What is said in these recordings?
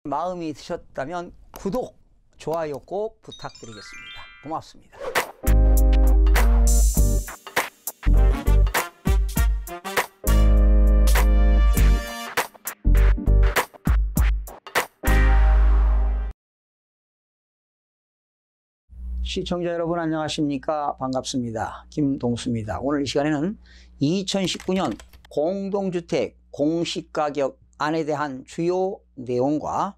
마음이 드셨다면 구독, 좋아요 꼭 부탁드리겠습니다. 고맙습니다. 시청자 여러분 안녕하십니까? 반갑습니다. 김동수입니다. 오늘 이 시간에는 2019년 공동주택 공시가격 안에 대한 주요 내용과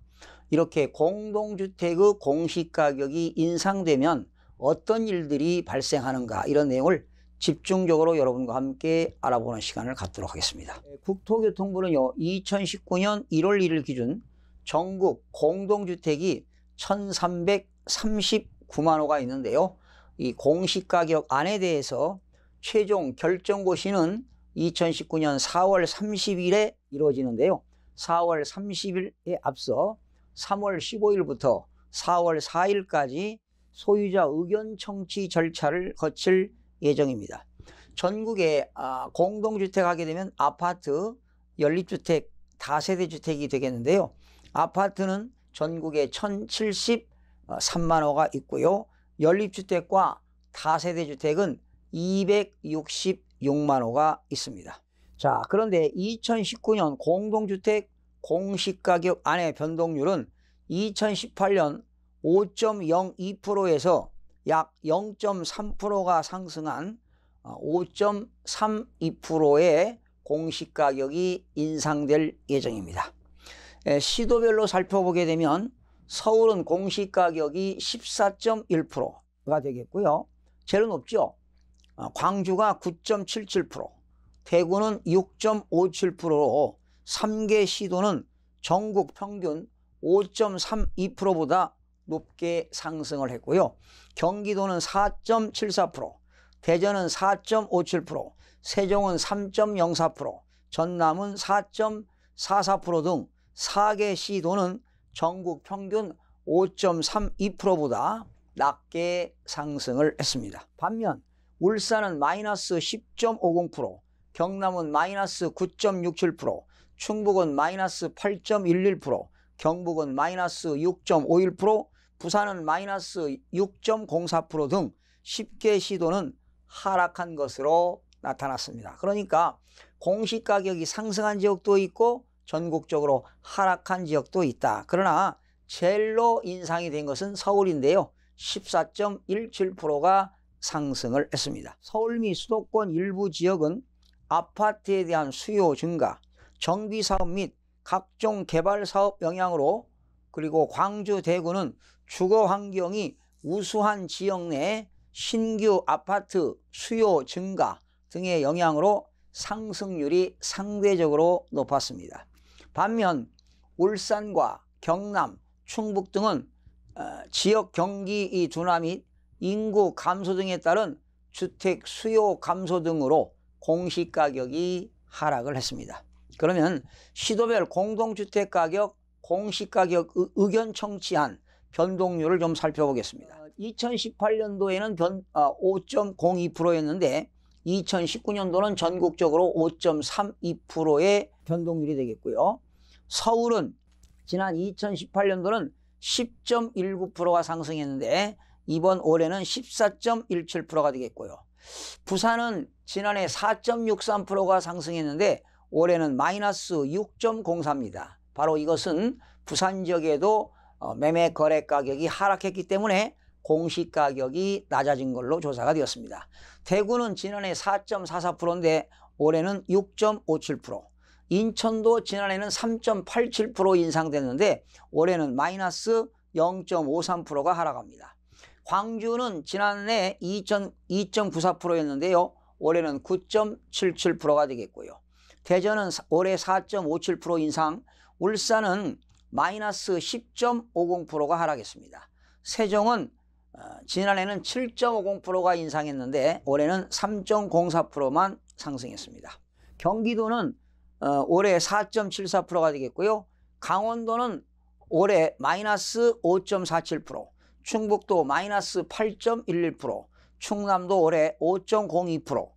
이렇게 공동주택의 공시가격이 인상되면 어떤 일들이 발생하는가 이런 내용을 집중적으로 여러분과 함께 알아보는 시간을 갖도록 하겠습니다. 국토교통부는요 2019년 1월 1일 기준 전국 공동주택이 1339만 호가 있는데요. 이 공시가격 안에 대해서 최종 결정고시는 2019년 4월 30일에 이루어지는데요. 4월 30일에 앞서 3월 15일부터 4월 4일까지 소유자 의견 청취 절차를 거칠 예정입니다. 전국에 공동주택 하게 되면 아파트, 연립주택, 다세대 주택이 되겠는데요. 아파트는 전국에 1073만 호가 있고요. 연립주택과 다세대 주택은 266만 호가 있습니다. 자, 그런데 2019년 공동주택 공시가격 안의 변동률은 2018년 5.02%에서 약 0.3%가 상승한 5.32%의 공시가격이 인상될 예정입니다. 시도별로 살펴보게 되면 서울은 공시가격이 14.1%가 되겠고요. 제일 높죠. 광주가 9.77%, 대구는 6.57%로 3개 시도는 전국 평균 5.32%보다 높게 상승을 했고요. 경기도는 4.74%, 대전은 4.57%, 세종은 3.04%, 전남은 4.44% 등 4개 시도는 전국 평균 5.32%보다 낮게 상승을 했습니다. 반면 울산은 마이너스 10.50%, 경남은 마이너스 9.67%, 충북은 마이너스 8.11%, 경북은 마이너스 6.51%, 부산은 마이너스 6.04% 등 10개 시도는 하락한 것으로 나타났습니다. 그러니까 공시가격이 상승한 지역도 있고 전국적으로 하락한 지역도 있다. 그러나 제일로 인상이 된 것은 서울인데요. 14.17%가 상승을 했습니다. 서울 및 수도권 일부 지역은 아파트에 대한 수요 증가, 정비사업 및 각종 개발사업 영향으로, 그리고 광주, 대구는 주거 환경이 우수한 지역 내 신규 아파트 수요 증가 등의 영향으로 상승률이 상대적으로 높았습니다. 반면 울산과 경남, 충북 등은 지역 경기 둔화 및 인구 감소 등에 따른 주택 수요 감소 등으로 공시가격이 하락을 했습니다. 그러면 시도별 공동주택 가격 공시가격 의견 청취한 변동률을 좀 살펴보겠습니다. 2018년도에는 5.02%였는데 2019년도는 전국적으로 5.32%의 변동률이 되겠고요. 서울은 지난 2018년도는 10.19%가 상승했는데 이번 올해는 14.17%가 되겠고요. 부산은 지난해 4.63%가 상승했는데 올해는 마이너스 6.04입니다. 바로 이것은 부산 지역에도 매매 거래 가격이 하락했기 때문에 공시가격이 낮아진 걸로 조사가 되었습니다. 대구는 지난해 4.44%인데 올해는 6.57%, 인천도 지난해는 3.87% 인상됐는데 올해는 마이너스 0.53%가 하락합니다. 광주는 지난해 2.94%였는데요. 올해는 9.77%가 되겠고요. 대전은 올해 4.57% 인상, 울산은 마이너스 10.50%가 하락했습니다. 세종은 지난해는 7.50%가 인상했는데 올해는 3.04%만 상승했습니다. 경기도는 올해 4.74%가 되겠고요. 강원도는 올해 마이너스 5.47%, 충북도 마이너스 8.11%, 충남도 올해 5.02%,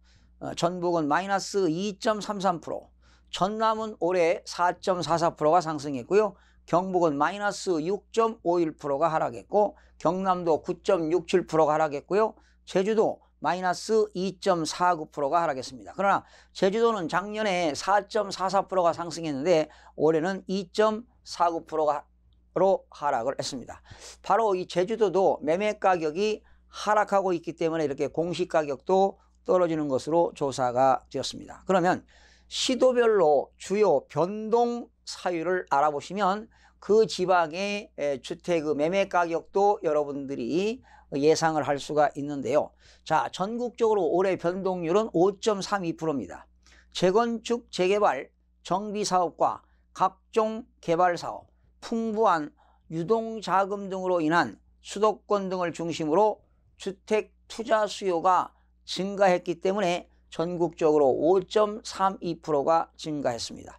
전북은 마이너스 2.33%, 전남은 올해 4.44%가 상승했고요. 경북은 마이너스 6.51%가 하락했고 경남도 9.67%가 하락했고요. 제주도 마이너스 2.49%가 하락했습니다. 그러나 제주도는 작년에 4.44%가 상승했는데 올해는 2.49%로 하락을 했습니다. 바로 이 제주도도 매매 가격이 하락하고 있기 때문에 이렇게 공시 가격도 떨어지는 것으로 조사가 되었습니다. 그러면 시도별로 주요 변동 사유를 알아보시면 그 지방의 주택 매매 가격도 여러분들이 예상을 할 수가 있는데요. 자, 전국적으로 올해 변동률은 5.32%입니다. 재건축, 재개발, 정비사업과 각종 개발사업, 풍부한 유동자금 등으로 인한 수도권 등을 중심으로 주택 투자 수요가 증가했기 때문에 전국적으로 5.32%가 증가했습니다.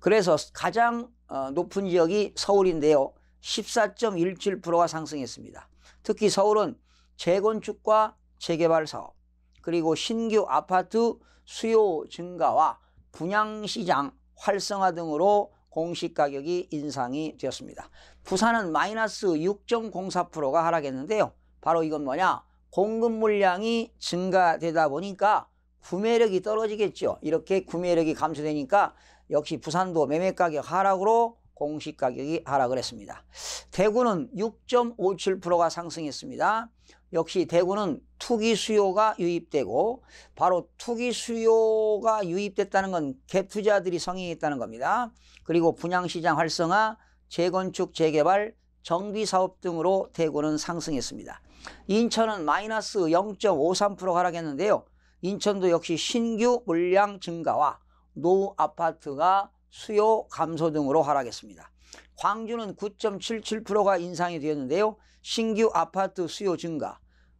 그래서 가장 높은 지역이 서울인데요. 14.17%가 상승했습니다. 특히 서울은 재건축과 재개발 사업, 그리고 신규 아파트 수요 증가와 분양시장 활성화 등으로 공시가격이 인상이 되었습니다. 부산은 마이너스 6.04%가 하락했는데요. 바로 이건 뭐냐? 공급 물량이 증가되다 보니까 구매력이 떨어지겠죠. 이렇게 구매력이 감소되니까 역시 부산도 매매가격 하락으로 공시가격이 하락을 했습니다. 대구는 6.57%가 상승했습니다. 역시 대구는 투기 수요가 유입되고 바로 투기 수요가 유입됐다는 건 갭투자들이 성행했다는 겁니다. 그리고 분양시장 활성화, 재건축, 재개발, 정비사업 등으로 대구는 상승했습니다. 인천은 마이너스 0.53%가 하락했는데요. 인천도 역시 신규 물량 증가와 노후 아파트가 수요 감소 등으로 하락했습니다. 광주는 9.77%가 인상이 되었는데요. 신규 아파트 수요 증가,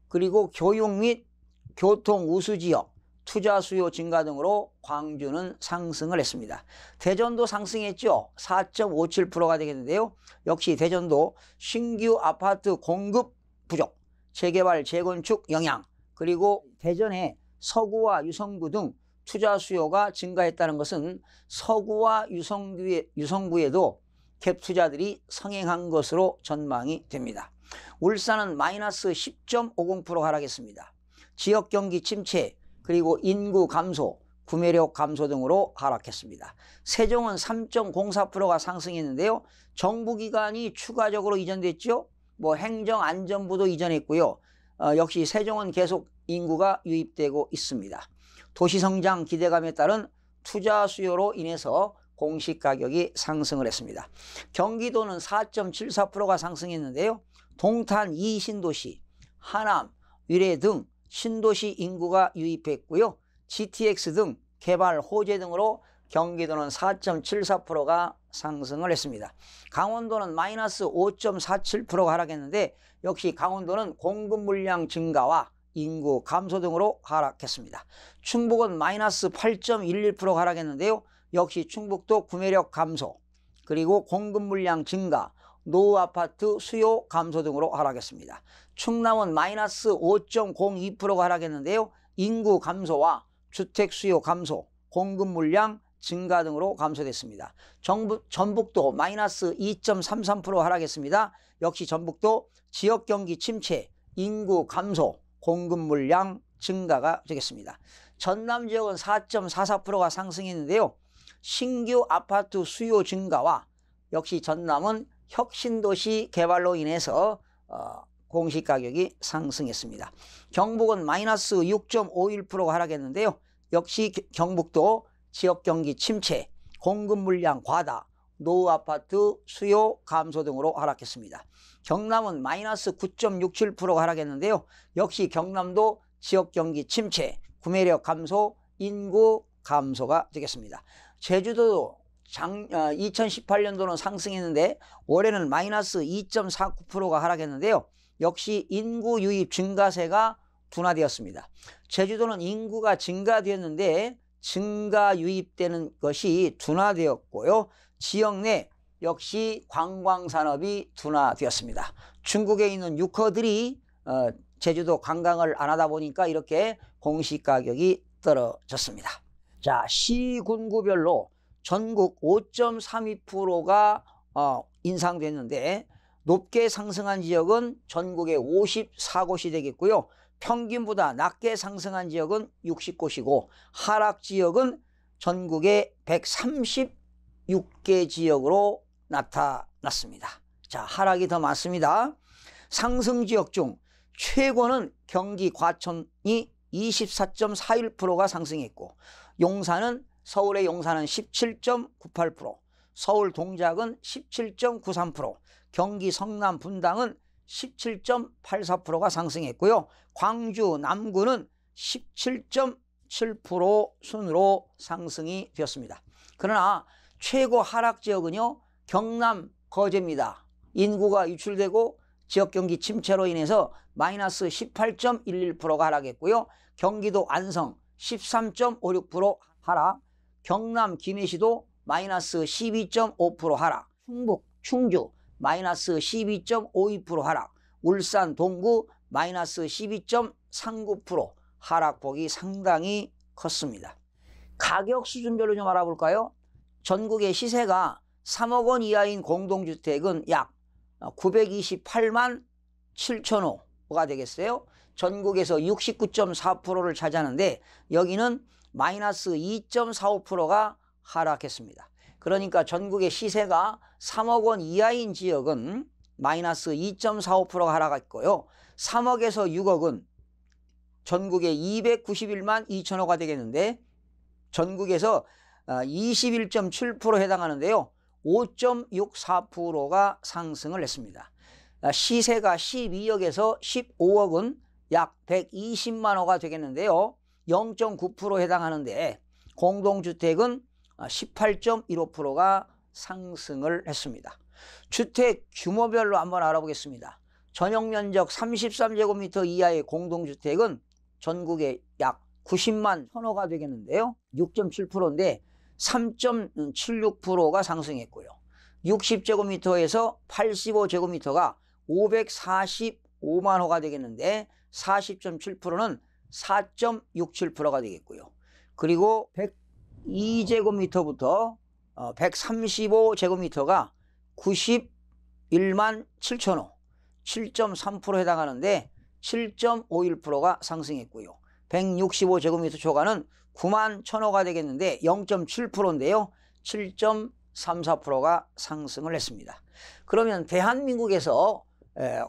그리고 교육 및 교통 우수 지역 투자 수요 증가 등으로 광주는 상승을 했습니다. 대전도 상승했죠. 4.57%가 되겠는데요. 역시 대전도 신규 아파트 공급 부족, 재개발, 재건축 영향, 그리고 대전의 서구와 유성구 등 투자 수요가 증가했다는 것은 서구와 유성구에도 갭 투자들이 성행한 것으로 전망이 됩니다. 울산은 마이너스 10.50% 하락했습니다. 지역 경기 침체, 그리고 인구 감소, 구매력 감소 등으로 하락했습니다. 세종은 3.04%가 상승했는데요. 정부기관이 추가적으로 이전됐죠. 행정안전부도 이전했고요. 역시 세종은 계속 인구가 유입되고 있습니다. 도시성장 기대감에 따른 투자 수요로 인해서 공시가격이 상승을 했습니다. 경기도는 4.74%가 상승했는데요. 동탄 2신도시, 하남, 위례 등 신도시 인구가 유입했고요. GTX 등 개발 호재 등으로 경기도는 4.74%가 상승을 했습니다. 강원도는 마이너스 5.47%가 하락했는데 역시 강원도는 공급 물량 증가와 인구 감소 등으로 하락했습니다. 충북은 마이너스 8.11%가 하락했는데요. 역시 충북도 구매력 감소, 그리고 공급 물량 증가, 노후 아파트 수요 감소 등으로 하락했습니다. 충남은 마이너스 5.02%가 하락했는데요. 인구 감소와 주택 수요 감소, 공급 물량 증가 등으로 감소됐습니다. 전북도 마이너스 2.33% 하락했습니다. 역시 전북도 지역 경기 침체, 인구 감소, 공급 물량 증가가 되겠습니다. 전남 지역은 4.44%가 상승했는데요. 신규 아파트 수요 증가와 역시 전남은 혁신도시 개발로 인해서 공시가격이 상승했습니다. 경북은 마이너스 6.51%가 하락했는데요. 역시 경북도 지역 경기 침체, 공급 물량 과다, 노후 아파트 수요 감소 등으로 하락했습니다. 경남은 마이너스 9.67%가 하락했는데요. 역시 경남도 지역 경기 침체, 구매력 감소, 인구 감소가 되겠습니다. 제주도도 2018년도는 상승했는데 올해는 마이너스 2.49%가 하락했는데요. 역시 인구 유입 증가세가 둔화되었습니다. 제주도는 인구가 증가되었는데 증가 유입되는 것이 둔화되었고요. 지역 내 역시 관광산업이 둔화되었습니다. 중국에 있는 유커들이 제주도 관광을 안 하다 보니까 이렇게 공시가격이 떨어졌습니다. 자, 시군구별로 전국 5.32%가 인상됐는데 높게 상승한 지역은 전국에 54곳이 되겠고요. 평균보다 낮게 상승한 지역은 60곳이고 하락 지역은 전국에 136개 지역으로 나타났습니다. 자, 하락이 더 많습니다. 상승 지역 중 최고는 경기 과천이 24.41%가 상승했고 서울의 용산은 17.98%, 서울 동작은 17.93%, 경기 성남 분당은 17.84%가 상승했고요. 광주 남구는 17.7% 순으로 상승이 되었습니다. 그러나 최고 하락 지역은요, 경남 거제입니다. 인구가 유출되고 지역경기 침체로 인해서 마이너스 18.11%가 하락했고요. 경기도 안성 13.56% 하락, 경남 김해시도 마이너스 12.5% 하락, 충북 충주 마이너스 12.52% 하락, 울산 동구 마이너스 12.39% 하락폭이 상당히 컸습니다. 가격 수준별로 좀 알아볼까요? 전국의 시세가 3억 원 이하인 공동주택은 약 928만 7천호가 되겠어요. 전국에서 69.4%를 차지하는데 여기는 마이너스 2.45%가 하락했습니다. 그러니까 전국의 시세가 3억 원 이하인 지역은 마이너스 2.45%가 하락했고요. 3억에서 6억은 전국에 291만 2천호가 되겠는데 전국에서 21.7% 해당하는데요. 5.64%가 상승을 했습니다. 시세가 12억에서 15억은 약 120만 호가 되겠는데요. 0.9% 해당하는데 공동주택은 18.15%가 상승을 했습니다. 주택 규모별로 한번 알아보겠습니다. 전용면적 33제곱미터 이하의 공동주택은 전국에 약 90만 1,000호가 되겠는데요. 6.7%인데 3.76%가 상승했고요. 60제곱미터에서 85제곱미터가 545만 호가 되겠는데 40.7%는 4.67%가 되겠고요. 그리고 102제곱미터부터 135제곱미터가 91만 7천호, 7.3% 해당하는데 7.51%가 상승했고요. 165제곱미터 초과는 9만 1,000호가 되겠는데 0.7%인데요. 7.34%가 상승을 했습니다. 그러면 대한민국에서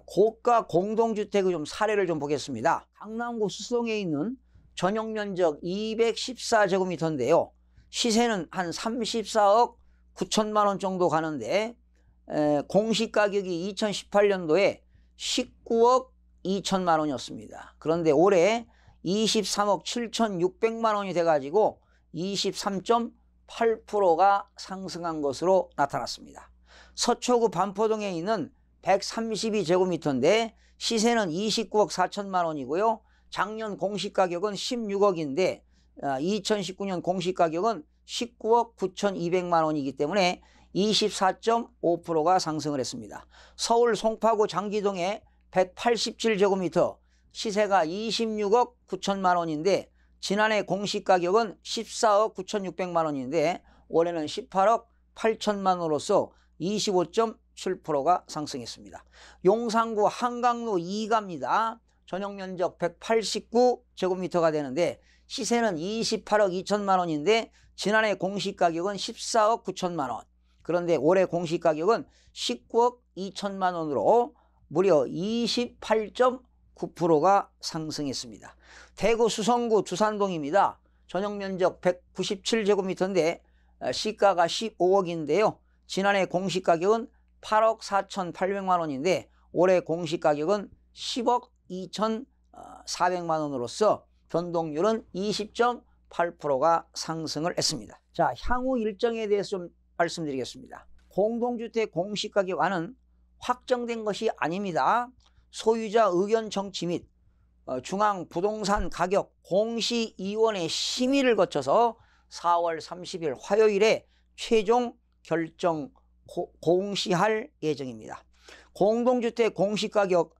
고가 공동주택의 좀 사례를 좀 보겠습니다. 강남구 수성에 있는 전용면적 214제곱미터인데요. 시세는 한 34억 9천만 원 정도 가는데 공시가격이 2018년도에 19억 2천만 원이었습니다. 그런데 올해 23억 7,600만 원이 돼가지고 23.8%가 상승한 것으로 나타났습니다. 서초구 반포동에 있는 132제곱미터인데 시세는 29억 4천만 원이고요. 작년 공시가격은 16억인데 2019년 공시가격은 19억 9,200만 원이기 때문에 24.5%가 상승을 했습니다. 서울 송파구 장기동에 187제곱미터 시세가 26억 9천만 원인데 지난해 공시가격은 14억 9,600만 원인데 올해는 18억 8천만 원으로서 25.7%가 상승했습니다. 용산구 한강로 2가입니다. 전용면적 189제곱미터가 되는데 시세는 28억 2천만 원인데 지난해 공시가격은 14억 9천만 원. 그런데 올해 공시가격은 19억 2천만 원으로 무려 28.9%가 상승했습니다. 대구 수성구 두산동입니다. 전용면적 197제곱미터인데 시가가 15억인데요. 지난해 공시가격은 8억 4,800만 원인데 올해 공시가격은 10억 2,400만 원으로서 변동률은 20.8%가 상승을 했습니다. 자, 향후 일정에 대해서 좀 말씀드리겠습니다. 공동주택 공시가격안은 확정된 것이 아닙니다. 소유자 의견 정치 및 중앙부동산가격 공시위원회 심의를 거쳐서 4월 30일 화요일에 최종 결정 공시할 예정입니다. 공동주택 공시가격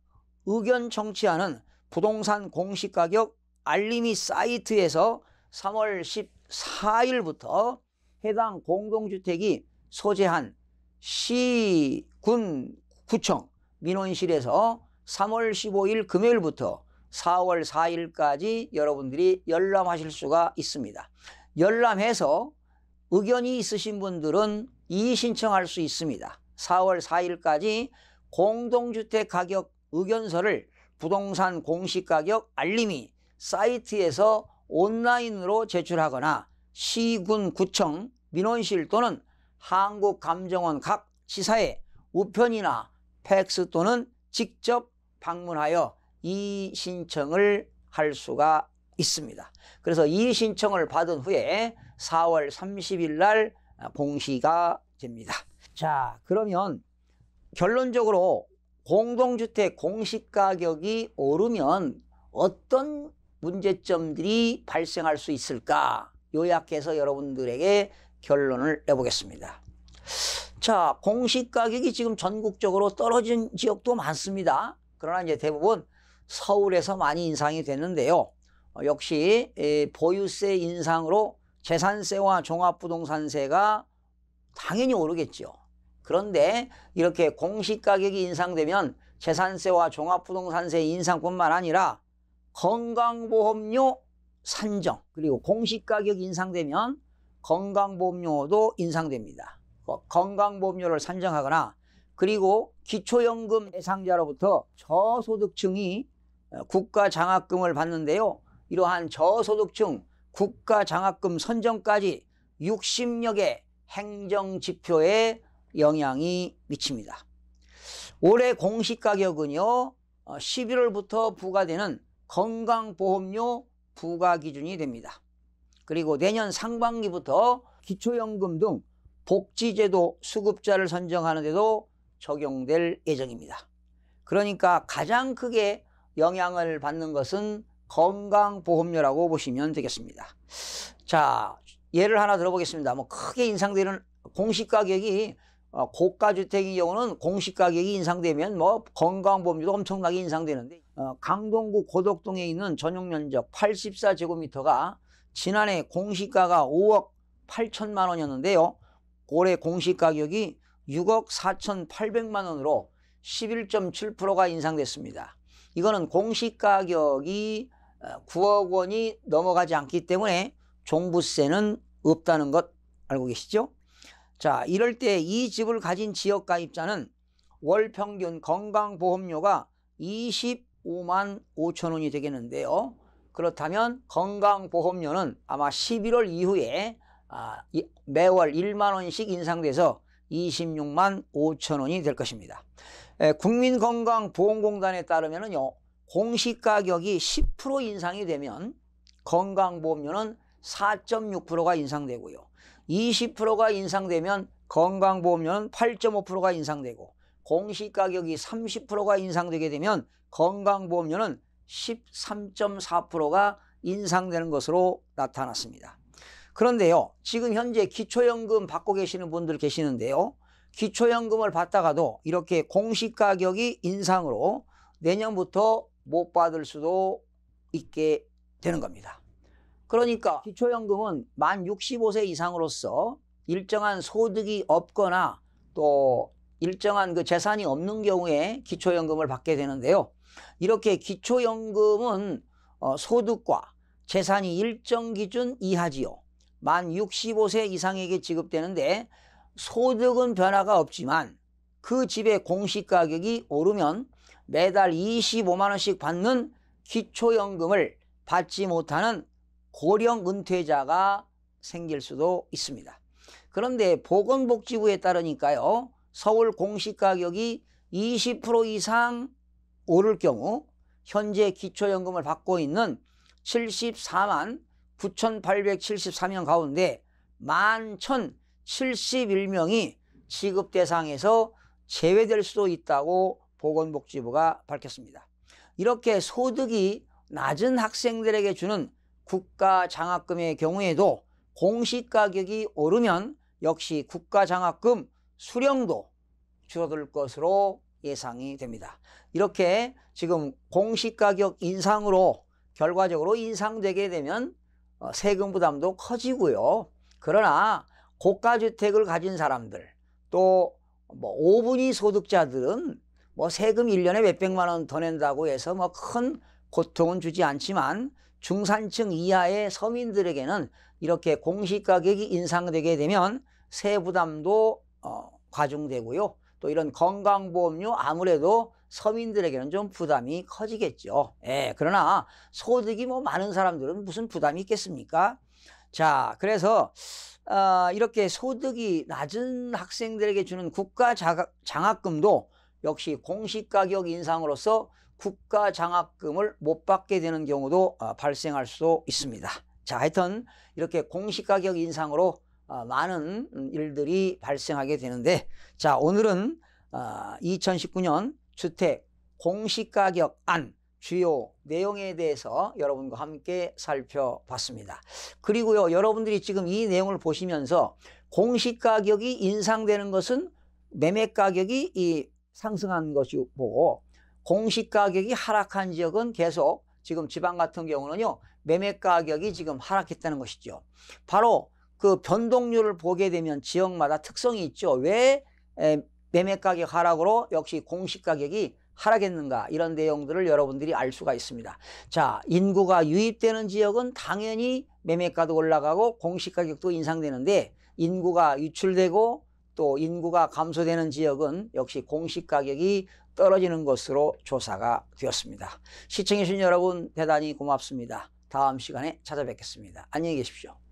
의견 정치안은 부동산 공시가격 알림이 사이트에서 3월 14일부터 해당 공동주택이 소재한 시, 군, 구청, 민원실에서 3월 15일 금요일부터 4월 4일까지 여러분들이 열람하실 수가 있습니다. 열람해서 의견이 있으신 분들은 이의신청할 수 있습니다. 4월 4일까지 공동주택 가격 의견서를 부동산 공시가격 알림이 사이트에서 온라인으로 제출하거나 시군 구청 민원실 또는 한국감정원 각 지사에 우편이나 팩스 또는 직접 방문하여 이의 신청을 할 수가 있습니다. 그래서 이의 신청을 받은 후에 4월 30일 날 공시가 됩니다. 자, 그러면 결론적으로 공동주택 공시가격이 오르면 어떤 문제점들이 발생할 수 있을까? 요약해서 여러분들에게 결론을 내보겠습니다. 자, 공시가격이 지금 전국적으로 떨어진 지역도 많습니다. 그러나 이제 대부분 서울에서 많이 인상이 됐는데요. 역시 보유세 인상으로 재산세와 종합부동산세가 당연히 오르겠죠. 그런데 이렇게 공시가격이 인상되면 재산세와 종합부동산세 인상뿐만 아니라 건강보험료 산정, 그리고 공시가격이 인상되면 건강보험료도 인상됩니다. 건강보험료를 산정하거나 그리고 기초연금 대상자로부터 저소득층이 국가장학금을 받는데요. 이러한 저소득층 국가장학금 선정까지 60여 개 행정지표에 영향이 미칩니다. 올해 공시가격은요 11월부터 부과되는 건강보험료 부과 기준이 됩니다. 그리고 내년 상반기부터 기초연금 등 복지제도 수급자를 선정하는 데도 적용될 예정입니다. 그러니까 가장 크게 영향을 받는 것은 건강보험료라고 보시면 되겠습니다. 자, 예를 하나 들어보겠습니다. 뭐 크게 인상되는 공시가격이 고가주택의 경우는 공시가격이 인상되면 뭐 건강보험료도 엄청나게 인상되는데 강동구 고덕동에 있는 전용면적 84제곱미터가 지난해 공시가가 5억 8천만 원이었는데요. 올해 공시가격이 6억 4,800만 원으로 11.7%가 인상됐습니다. 이거는 공시가격이 9억 원이 넘어가지 않기 때문에 종부세는 없다는 것 알고 계시죠? 자, 이럴 때 이 집을 가진 지역가입자는 월 평균 건강보험료가 25만 5천 원이 되겠는데요. 그렇다면 건강보험료는 아마 11월 이후에 매월 1만 원씩 인상돼서 26만 5천 원이 될 것입니다. 국민건강보험공단에 따르면요, 공시가격이 10% 인상이 되면 건강보험료는 4.6%가 인상되고요. 20%가 인상되면 건강보험료는 8.5%가 인상되고 공시가격이 30%가 인상되게 되면 건강보험료는 13.4%가 인상되는 것으로 나타났습니다. 그런데요, 지금 현재 기초연금 받고 계시는 분들 계시는데요. 기초연금을 받다가도 이렇게 공시가격이 인상으로 내년부터 못 받을 수도 있게 되는 겁니다. 그러니까 기초연금은 만 65세 이상으로서 일정한 소득이 없거나 또 일정한 그 재산이 없는 경우에 기초연금을 받게 되는데요. 이렇게 기초연금은 소득과 재산이 일정 기준 이하지요. 만 65세 이상에게 지급되는데 소득은 변화가 없지만 그 집의 공시가격이 오르면 매달 25만 원씩 받는 기초연금을 받지 못하는 고령 은퇴자가 생길 수도 있습니다. 그런데 보건복지부에 따르니까요, 서울 공시가격이 20% 이상 오를 경우 현재 기초연금을 받고 있는 74만 9,874명 가운데 11,071명이 지급 대상에서 제외될 수도 있다고 보건복지부가 밝혔습니다. 이렇게 소득이 낮은 학생들에게 주는 국가장학금의 경우에도 공시가격이 오르면 역시 국가장학금 수령도 줄어들 것으로 예상이 됩니다. 이렇게 지금 공시가격 인상으로 결과적으로 인상되게 되면 세금 부담도 커지고요. 그러나 고가주택을 가진 사람들 또 뭐 5분위 소득자들은 뭐 세금 1년에 몇백만 원 더 낸다고 해서 뭐 큰 고통은 주지 않지만 중산층 이하의 서민들에게는 이렇게 공시가격이 인상되게 되면 세부담도 과중되고요. 또 이런 건강보험료 아무래도 서민들에게는 좀 부담이 커지겠죠. 예, 그러나 소득이 뭐 많은 사람들은 무슨 부담이 있겠습니까? 자, 그래서 이렇게 소득이 낮은 학생들에게 주는 국가 장학금도 역시 공시가격 인상으로서 국가 장학금을 못 받게 되는 경우도 발생할 수 있습니다. 자, 하여튼 이렇게 공시가격 인상으로 많은 일들이 발생하게 되는데, 자, 오늘은 2019년 주택 공시가격안 주요 내용에 대해서 여러분과 함께 살펴봤습니다. 그리고요, 여러분들이 지금 이 내용을 보시면서 공시가격이 인상되는 것은 매매가격이 상승한 것이고, 공시가격이 하락한 지역은 계속 지금 지방 같은 경우는요, 매매가격이 지금 하락했다는 것이죠. 바로 그 변동률을 보게 되면 지역마다 특성이 있죠. 왜 매매가격 하락으로 역시 공시가격이 하락했는가, 이런 내용들을 여러분들이 알 수가 있습니다. 자, 인구가 유입되는 지역은 당연히 매매가도 올라가고 공시가격도 인상되는데, 인구가 유출되고 또 인구가 감소되는 지역은 역시 공시가격이 떨어지는 것으로 조사가 되었습니다. 시청해 주신 여러분 대단히 고맙습니다. 다음 시간에 찾아뵙겠습니다. 안녕히 계십시오.